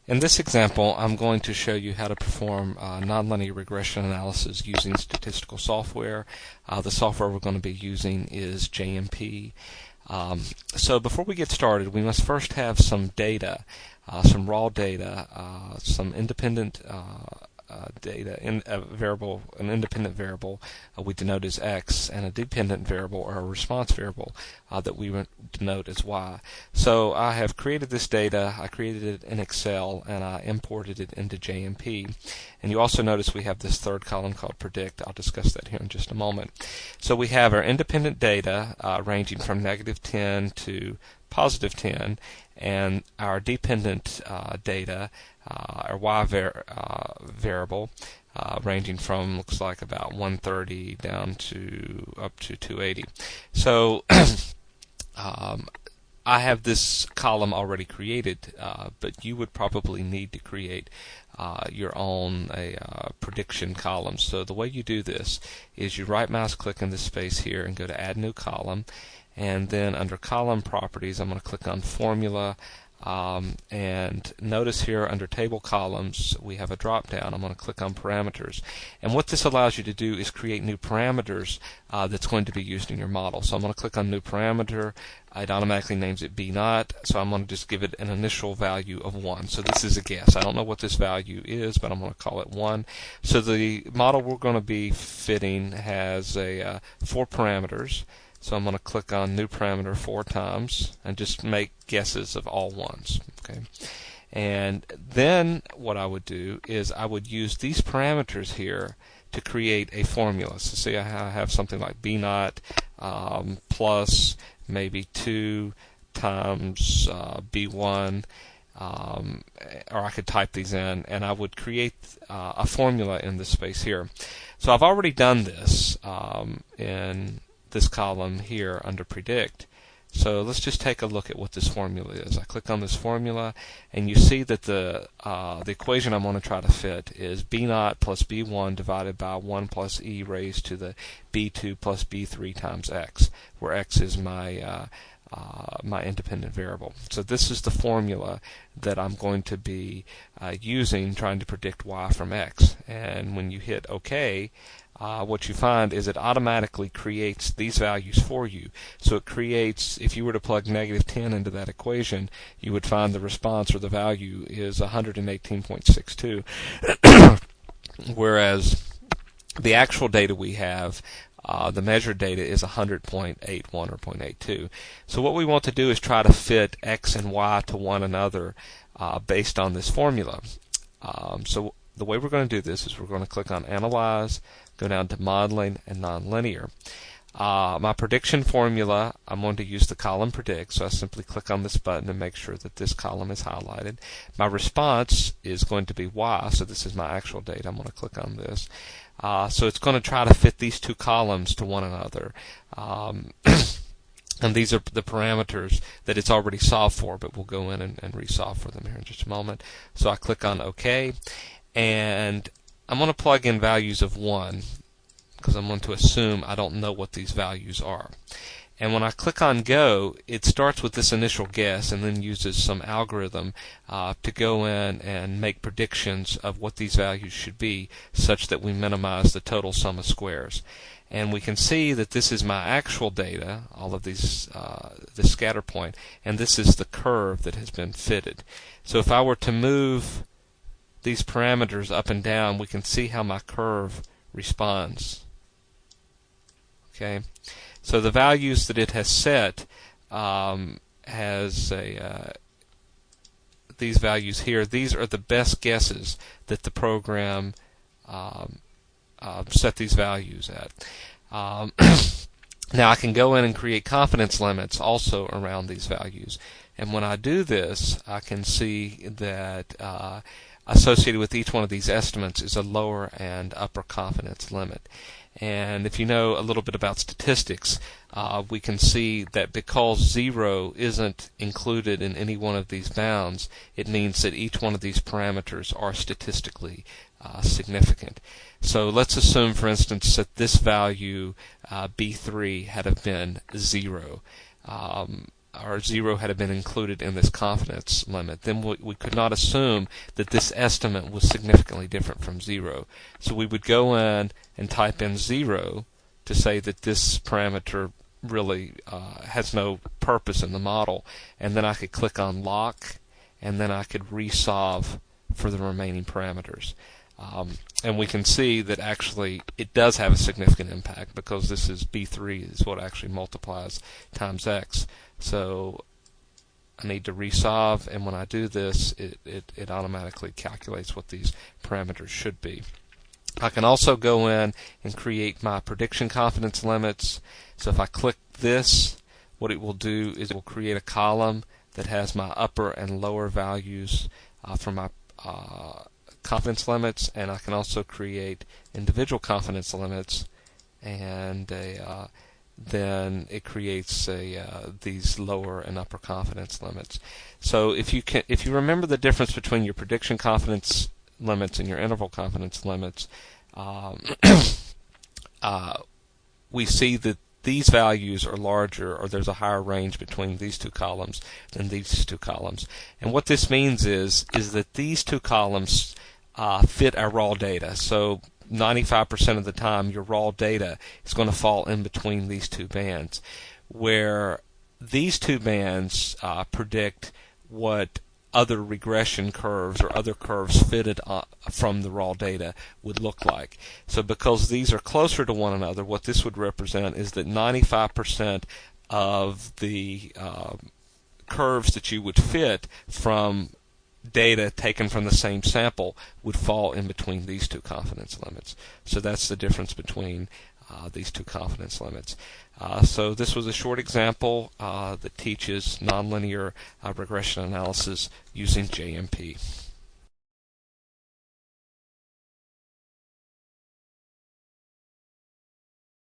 In this example, I'm going to show you how to perform nonlinear regression analysis using statistical software. The software we're going to be using is JMP. So before we get started, we must first have some data, some raw data, some independent data in a variable, an independent variable we denote as x, and a dependent variable or a response variable that we denote as y. So I have created this data, I created it in Excel, and I imported it into JMP. And you also notice we have this third column called predict. I'll discuss that here in just a moment. So we have our independent data ranging from -10 to +10, and our dependent data, our y variable, ranging from, looks like, about 130 down to up to 280. So I have this column already created, but you would probably need to create your own prediction column. So the way you do this is you right mouse click in this space here and go to add new column, and then under column properties I'm going to click on formula, and notice here under table columns we have a drop down. I'm going to click on parameters, and what this allows you to do is create new parameters that's going to be used in your model. So I'm going to click on new parameter. It automatically names it B naught, so I'm going to just give it an initial value of 1. So this is a guess. I don't know what this value is, but I'm going to call it 1. So the model we're going to be fitting has 4 parameters. So I'm going to click on new parameter 4 times and just make guesses of all ones. Okay, and then what I would do is I would use these parameters here to create a formula. So see, I have something like B naught plus maybe 2 times B1, or I could type these in, and I would create a formula in this space here. So I've already done this in this column here under predict. So let's just take a look at what this formula is. I click on this formula, and you see that the equation I'm going to try to fit is B naught plus B1 divided by 1 plus e raised to the B2 plus B3 times x, where x is my my independent variable. So this is the formula that I'm going to be using trying to predict y from x. And when you hit OK, what you find is it automatically creates these values for you. So it creates, if you were to plug -10 into that equation, you would find the response, or the value, is 118.62, whereas the actual data we have, the measured data, is 100.81 or 0.82. So what we want to do is try to fit x and y to one another based on this formula. So the way we're going to do this is we're going to click on Analyze, go down to Modeling and Nonlinear. My prediction formula, I'm going to use the column predict, so I simply click on this button and make sure that this column is highlighted. My response is going to be y, so this is my actual data. I'm going to click on this. So it's going to try to fit these two columns to one another. And these are the parameters that it's already solved for, but we'll go in and resolve for them here in just a moment. So I click on OK, and I'm going to plug in values of 1 because I'm going to assume I don't know what these values are. And when I click on Go, it starts with this initial guess and then uses some algorithm to go in and make predictions of what these values should be, such that we minimize the total sum of squares. And we can see that this is my actual data, all of these, this scatter point, and this is the curve that has been fitted. So if I were to move these parameters up and down, we can see how my curve responds. Okay, so the values that it has set has these values here. These are the best guesses that the program set these values at. Now I can go in and create confidence limits also around these values, and when I do this, I can see that associated with each one of these estimates is a lower and upper confidence limit. And if you know a little bit about statistics, we can see that because 0 isn't included in any one of these bounds, it means that each one of these parameters are statistically significant. So let's assume, for instance, that this value, B3, had have been 0. or 0 had been included in this confidence limit, then we could not assume that this estimate was significantly different from 0. So we would go in and type in 0 to say that this parameter really has no purpose in the model, and then I could click on lock, and then I could resolve for the remaining parameters. And we can see that actually it does have a significant impact, because this is B3 is what actually multiplies times X. So I need to resolve, and when I do this, it automatically calculates what these parameters should be. I can also go in and create my prediction confidence limits. So if I click this, what it will do is it will create a column that has my upper and lower values for my confidence limits, and I can also create individual confidence limits, and then it creates these lower and upper confidence limits. So if you remember the difference between your prediction confidence limits and your interval confidence limits, we see that these values are larger, or there's a higher range between these two columns than these two columns. And what this means is that these two columns fit our raw data. So 95% of the time your raw data is going to fall in between these two bands, where these two bands predict what other regression curves or other curves fitted from the raw data would look like. So because these are closer to one another, what this would represent is that 95% of the curves that you would fit from data taken from the same sample would fall in between these two confidence limits. So that's the difference between these two confidence limits. So this was a short example that teaches nonlinear regression analysis using JMP.